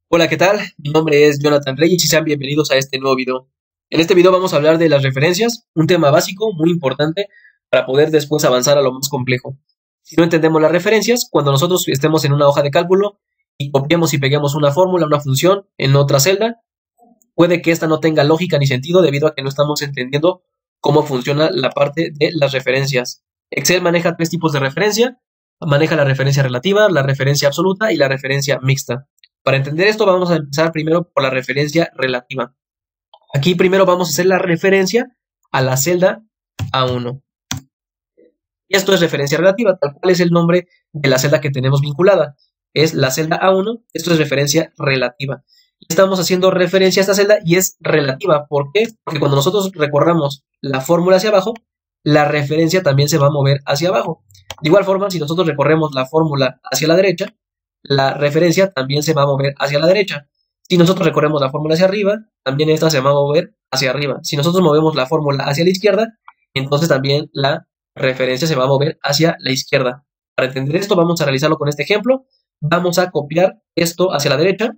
Hola, ¿qué tal? Mi nombre es Jonathan Reyes y sean bienvenidos a este nuevo video. En este video vamos a hablar de las referencias, un tema básico muy importante para poder después avanzar a lo más complejo. Si no entendemos las referencias, cuando nosotros estemos en una hoja de cálculo y copiemos y peguemos una fórmula, una función en otra celda, puede que esta no tenga lógica ni sentido debido a que no estamos entendiendo cómo funciona la parte de las referencias. Excel maneja tres tipos de referencia, maneja la referencia relativa, la referencia absoluta y la referencia mixta. Para entender esto vamos a empezar primero por la referencia relativa. Aquí primero vamos a hacer la referencia a la celda A1. Y esto es referencia relativa, tal cual es el nombre de la celda que tenemos vinculada. Es la celda A1, esto es referencia relativa. Estamos haciendo referencia a esta celda y es relativa. ¿Por qué? Porque cuando nosotros recorramos la fórmula hacia abajo, la referencia también se va a mover hacia abajo. De igual forma, si nosotros recorremos la fórmula hacia la derecha, la referencia también se va a mover hacia la derecha. Si nosotros recorremos la fórmula hacia arriba, también esta se va a mover hacia arriba. Si nosotros movemos la fórmula hacia la izquierda, entonces también la referencia se va a mover hacia la izquierda. Para entender esto, vamos a realizarlo con este ejemplo. Vamos a copiar esto hacia la derecha.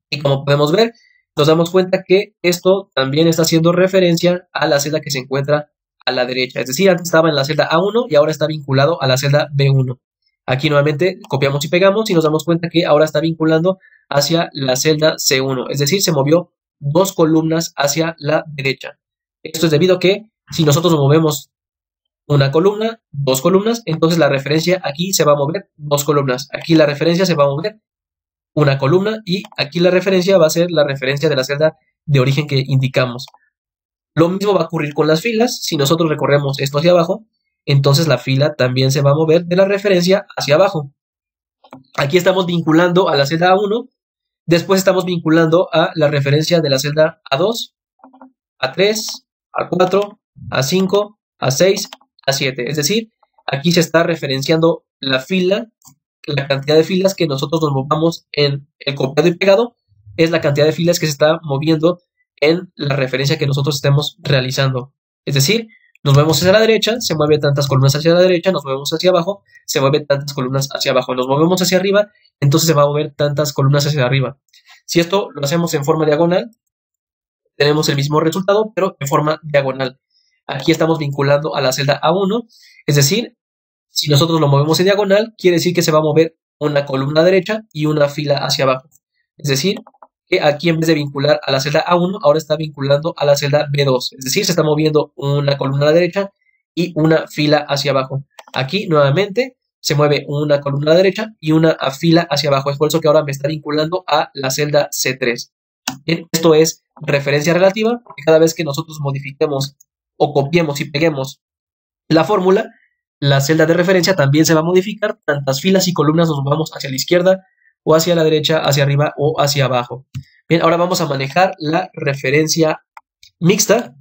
Y como podemos ver, nos damos cuenta que esto también está haciendo referencia a la celda que se encuentra a la derecha. Es decir, antes estaba en la celda A1 y ahora está vinculado a la celda B1. Aquí nuevamente copiamos y pegamos y nos damos cuenta que ahora está vinculando hacia la celda C1. Es decir, se movió dos columnas hacia la derecha. Esto es debido a que si nosotros movemos una columna, dos columnas, entonces la referencia aquí se va a mover dos columnas. Aquí la referencia se va a mover una columna y aquí la referencia va a ser la referencia de la celda de origen que indicamos. Lo mismo va a ocurrir con las filas. Si nosotros recorremos esto hacia abajo, entonces la fila también se va a mover de la referencia hacia abajo. Aquí estamos vinculando a la celda A1, después estamos vinculando a la referencia de la celda A2, A3, A4, A5, A6, A7. Es decir, aquí se está referenciando la fila, la cantidad de filas que nosotros nos movamos en el copiado y pegado, es la cantidad de filas que se está moviendo en la referencia que nosotros estemos realizando. Es decir, nos movemos hacia la derecha, se mueven tantas columnas hacia la derecha, nos movemos hacia abajo, se mueven tantas columnas hacia abajo, nos movemos hacia arriba, entonces se va a mover tantas columnas hacia arriba. Si esto lo hacemos en forma diagonal, tenemos el mismo resultado, pero en forma diagonal. Aquí estamos vinculando a la celda A1, es decir, si nosotros lo movemos en diagonal, quiere decir que se va a mover una columna derecha y una fila hacia abajo. Es decir, que aquí en vez de vincular a la celda A1, ahora está vinculando a la celda B2. Es decir, se está moviendo una columna a la derecha y una fila hacia abajo. Aquí nuevamente se mueve una columna a la derecha y una fila hacia abajo. Es por eso que ahora me está vinculando a la celda C3. Bien, esto es referencia relativa, porque cada vez que nosotros modifiquemos o copiemos y peguemos la fórmula, la celda de referencia también se va a modificar, tantas filas y columnas nos vamos hacia la izquierda o hacia la derecha, hacia arriba o hacia abajo. Bien, ahora vamos a manejar la referencia mixta,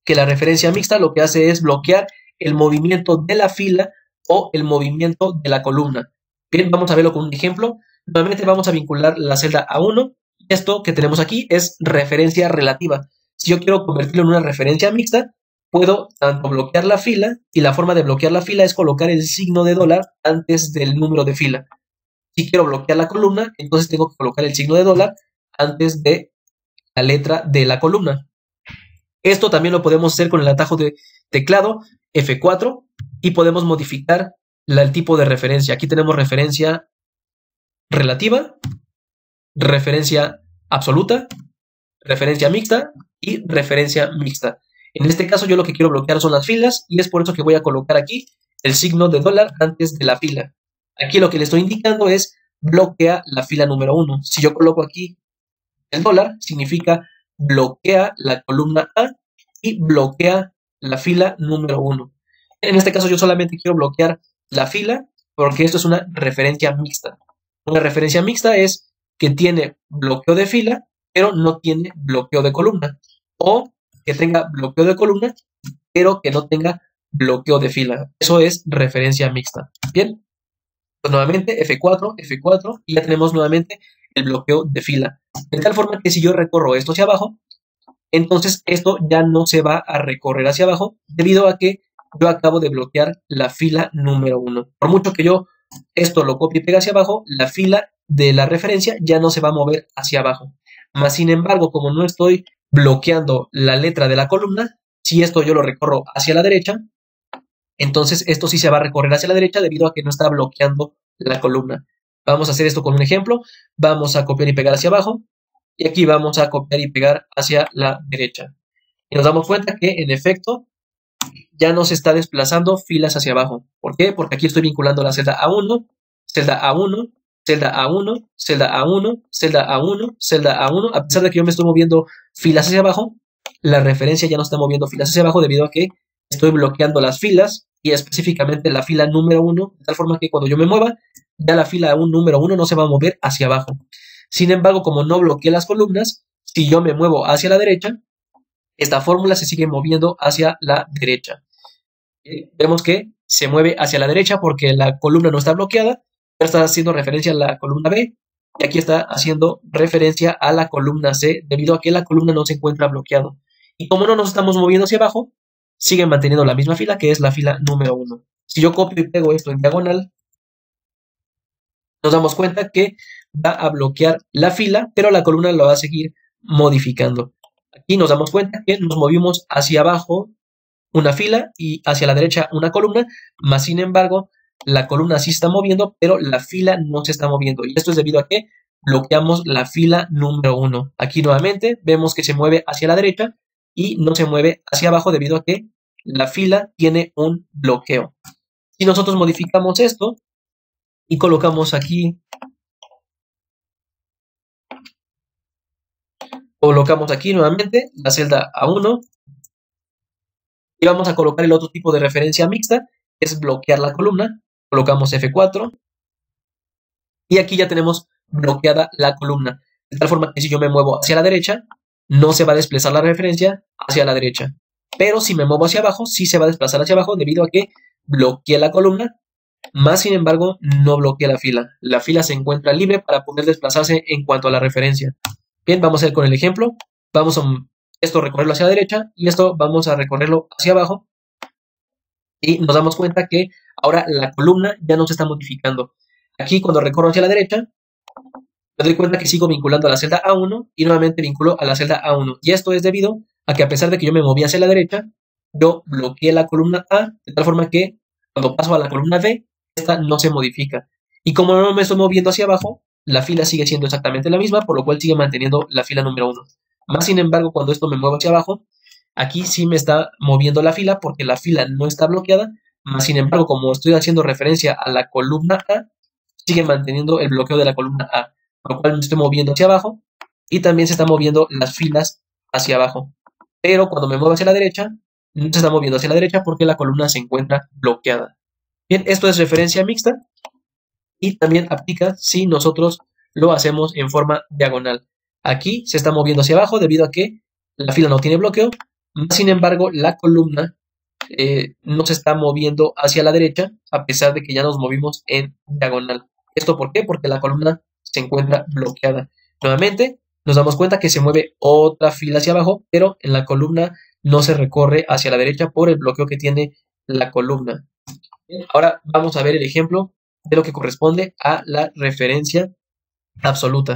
que la referencia mixta lo que hace es bloquear el movimiento de la fila o el movimiento de la columna. Bien, vamos a verlo con un ejemplo. Nuevamente vamos a vincular la celda A1. Esto que tenemos aquí es referencia relativa. Si yo quiero convertirlo en una referencia mixta, puedo tanto bloquear la fila, y la forma de bloquear la fila es colocar el signo de dólar antes del número de fila. Si quiero bloquear la columna, entonces tengo que colocar el signo de dólar antes de la letra de la columna. Esto también lo podemos hacer con el atajo de teclado F4 y podemos modificar el tipo de referencia. Aquí tenemos referencia relativa, referencia absoluta, referencia mixta y referencia mixta. En este caso yo lo que quiero bloquear son las filas y es por eso que voy a colocar aquí el signo de dólar antes de la fila. Aquí lo que le estoy indicando es bloquea la fila número 1. Si yo coloco aquí el dólar, significa bloquea la columna A y bloquea la fila número 1. En este caso yo solamente quiero bloquear la fila porque esto es una referencia mixta. Una referencia mixta es que tiene bloqueo de fila, pero no tiene bloqueo de columna. O que tenga bloqueo de columna, pero que no tenga bloqueo de fila. Eso es referencia mixta. Bien. Pues nuevamente F4, F4 y ya tenemos nuevamente el bloqueo de fila. De tal forma que si yo recorro esto hacia abajo, entonces esto ya no se va a recorrer hacia abajo debido a que yo acabo de bloquear la fila número 1. Por mucho que yo esto lo copio y pego hacia abajo, la fila de la referencia ya no se va a mover hacia abajo. Más sin embargo, como no estoy bloqueando la letra de la columna, si esto yo lo recorro hacia la derecha, entonces esto sí se va a recorrer hacia la derecha debido a que no está bloqueando la columna. Vamos a hacer esto con un ejemplo. Vamos a copiar y pegar hacia abajo. Y aquí vamos a copiar y pegar hacia la derecha. Y nos damos cuenta que, en efecto, ya no se está desplazando filas hacia abajo. ¿Por qué? Porque aquí estoy vinculando la celda A1, celda A1, celda A1, celda A1, celda A1, celda A1. A pesar de que yo me estoy moviendo filas hacia abajo, la referencia ya no está moviendo filas hacia abajo debido a que estoy bloqueando las filas y específicamente la fila número 1, de tal forma que cuando yo me mueva, ya la fila número 1 no se va a mover hacia abajo. Sin embargo, como no bloqueé las columnas, si yo me muevo hacia la derecha, esta fórmula se sigue moviendo hacia la derecha. Vemos que se mueve hacia la derecha porque la columna no está bloqueada, pero está haciendo referencia a la columna B, y aquí está haciendo referencia a la columna C, debido a que la columna no se encuentra bloqueada. Y como no nos estamos moviendo hacia abajo, siguen manteniendo la misma fila, que es la fila número 1. Si yo copio y pego esto en diagonal, nos damos cuenta que va a bloquear la fila, pero la columna lo va a seguir modificando. Aquí nos damos cuenta que nos movimos hacia abajo una fila y hacia la derecha una columna, más sin embargo, la columna sí está moviendo, pero la fila no se está moviendo. Y esto es debido a que bloqueamos la fila número 1. Aquí nuevamente vemos que se mueve hacia la derecha y no se mueve hacia abajo debido a que la fila tiene un bloqueo. Si nosotros modificamos esto y colocamos aquí nuevamente la celda A1 y vamos a colocar el otro tipo de referencia mixta, que es bloquear la columna. Colocamos F4 y aquí ya tenemos bloqueada la columna, de tal forma que si yo me muevo hacia la derecha, no se va a desplazar la referencia hacia la derecha, pero si me muevo hacia abajo, sí se va a desplazar hacia abajo debido a que bloqueé la columna, más sin embargo, no bloqueé la fila. La fila se encuentra libre para poder desplazarse en cuanto a la referencia. Bien, vamos a ir con el ejemplo. Vamos a esto recorrerlo hacia la derecha y esto vamos a recorrerlo hacia abajo. Y nos damos cuenta que ahora la columna ya no se está modificando. Aquí cuando recorro hacia la derecha, me doy cuenta que sigo vinculando a la celda A1 y nuevamente vinculo a la celda A1. Y esto es debido a que a pesar de que yo me moví hacia la derecha, yo bloqueé la columna A de tal forma que cuando paso a la columna B, esta no se modifica. Y como no me estoy moviendo hacia abajo, la fila sigue siendo exactamente la misma, por lo cual sigue manteniendo la fila número 1. Más sin embargo, cuando esto me mueve hacia abajo, aquí sí me está moviendo la fila porque la fila no está bloqueada. Más sin embargo, como estoy haciendo referencia a la columna A, sigue manteniendo el bloqueo de la columna A, por lo cual me estoy moviendo hacia abajo y también se están moviendo las filas hacia abajo. Pero cuando me muevo hacia la derecha, no se está moviendo hacia la derecha porque la columna se encuentra bloqueada. Bien, esto es referencia mixta y también aplica si nosotros lo hacemos en forma diagonal. Aquí se está moviendo hacia abajo debido a que la fila no tiene bloqueo, sin embargo la columna no se está moviendo hacia la derecha a pesar de que ya nos movimos en diagonal. ¿Esto por qué? Porque la columna se encuentra bloqueada. Nuevamente nos damos cuenta que se mueve otra fila hacia abajo, pero en la columna no se recorre hacia la derecha por el bloqueo que tiene la columna. Ahora vamos a ver el ejemplo de lo que corresponde a la referencia absoluta.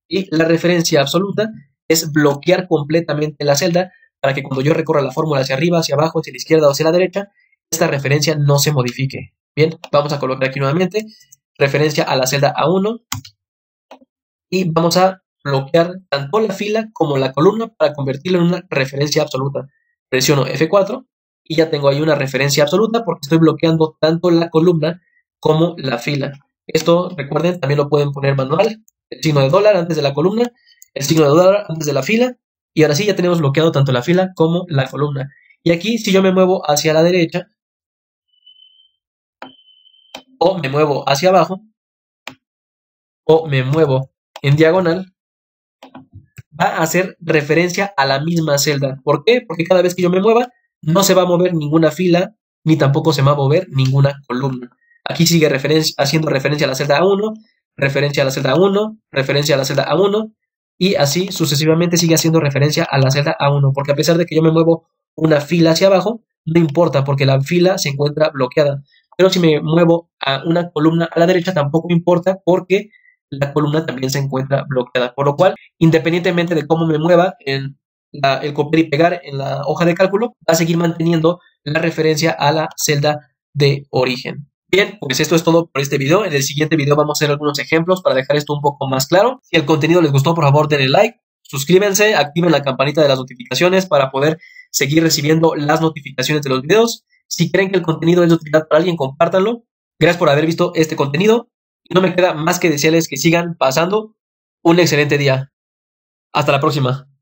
Y la referencia absoluta es bloquear completamente la celda para que cuando yo recorra la fórmula hacia arriba, hacia abajo, hacia la izquierda o hacia la derecha, esta referencia no se modifique. Bien, vamos a colocar aquí nuevamente referencia a la celda A1 y vamos a bloquear tanto la fila como la columna para convertirlo en una referencia absoluta. Presiono F4 y ya tengo ahí una referencia absoluta porque estoy bloqueando tanto la columna como la fila. Esto, recuerden, también lo pueden poner manual. El signo de dólar antes de la columna, el signo de dólar antes de la fila. Y ahora sí ya tenemos bloqueado tanto la fila como la columna. Y aquí si yo me muevo hacia la derecha o me muevo hacia abajo o me muevo en diagonal, va a hacer referencia a la misma celda. ¿Por qué? Porque cada vez que yo me mueva, no se va a mover ninguna fila, ni tampoco se va a mover ninguna columna. Aquí sigue haciendo referencia a la celda A1, referencia a la celda A1, referencia a la celda A1, y así sucesivamente sigue haciendo referencia a la celda A1, porque a pesar de que yo me muevo una fila hacia abajo, no importa porque la fila se encuentra bloqueada. Pero si me muevo a una columna a la derecha, tampoco importa porque la columna también se encuentra bloqueada. Por lo cual, independientemente de cómo me mueva en el copiar y pegar en la hoja de cálculo, va a seguir manteniendo la referencia a la celda de origen. Bien, pues esto es todo por este video. En el siguiente video vamos a hacer algunos ejemplos para dejar esto un poco más claro. Si el contenido les gustó, por favor denle like, suscríbanse, activen la campanita de las notificaciones para poder seguir recibiendo las notificaciones de los videos. Si creen que el contenido es de utilidad para alguien, compártanlo. Gracias por haber visto este contenido. Y no me queda más que desearles que sigan pasando un excelente día. Hasta la próxima.